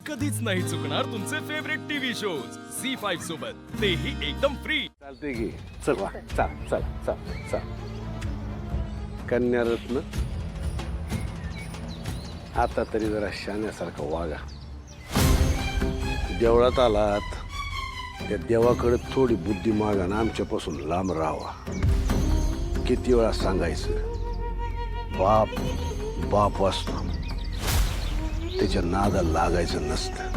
कधीच नाही चुकणार तुमचे फेवरेट टीव्ही शोज झी5 सोबत, तेही एकदम फ्री. चालते की चल वा चल चल चल चल. कन्यारत्न आता तरी जरा शाण्यासारखं वागा. देवळात आलात त्या देवाकडे थोडी बुद्धी मागा ना आमच्यापासून लांब राहावा. किती वेळा सांगायचं बाप बाप असतो, त्याच्या नादाला लागायचं नसतं.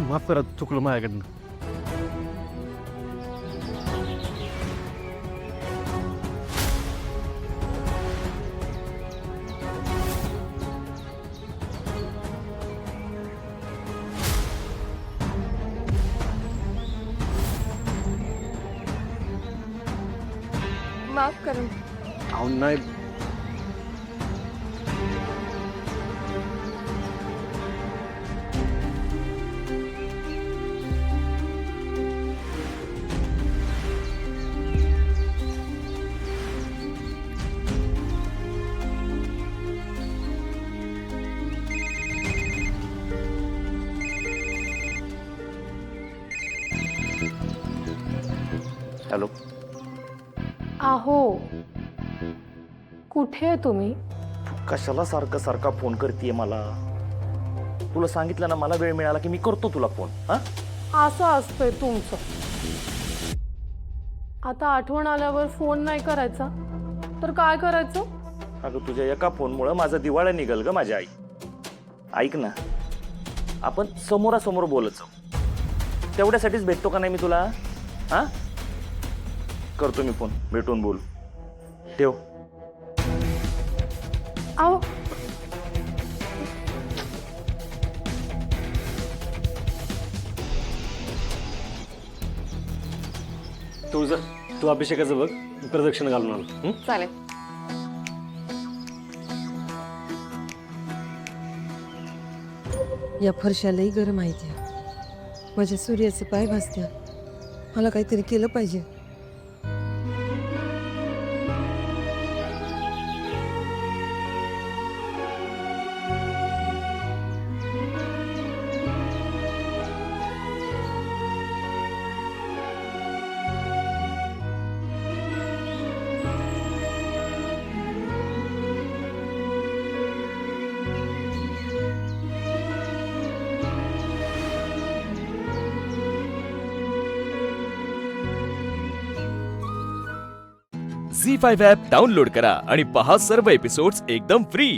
माफ करा, चुकलं माझ्याकडनं. माफ करा. अहो नाही, हॅलो. आहो, कुठे आहे तुम्ही? कशाला सारखं सारखा फोन करतेय मला? तुला सांगितलं ना, मला वेळ मिळाला की मी करतो तुला फोन. हा, असं असतंय तुमचं. आता आठवण आल्यावर फोन नाही करायचा तर काय करायचं? अगं तुझ्या एका फोनमुळं माझा दिवाळा निघल ग माझी आई. ऐक ना, आपण समोरासमोर बोलत जाऊ. तेवढ्यासाठीच भेटतो का नाही मी तुला? हा, करतो मी फोन, भेटून बोल. ठेव. आहो, तू अभिषेकाचं बघ, प्रदक्षिणा घालून आलो. चालेल. या फरशालाही गरम आहे त्या. माझ्या सूर्याचे पाय भासत्या. मला काहीतरी केलं पाहिजे. झी5 ॲप डाउनलोड करा आणि पहा सर्व एपिसोड्स एकदम फ्री.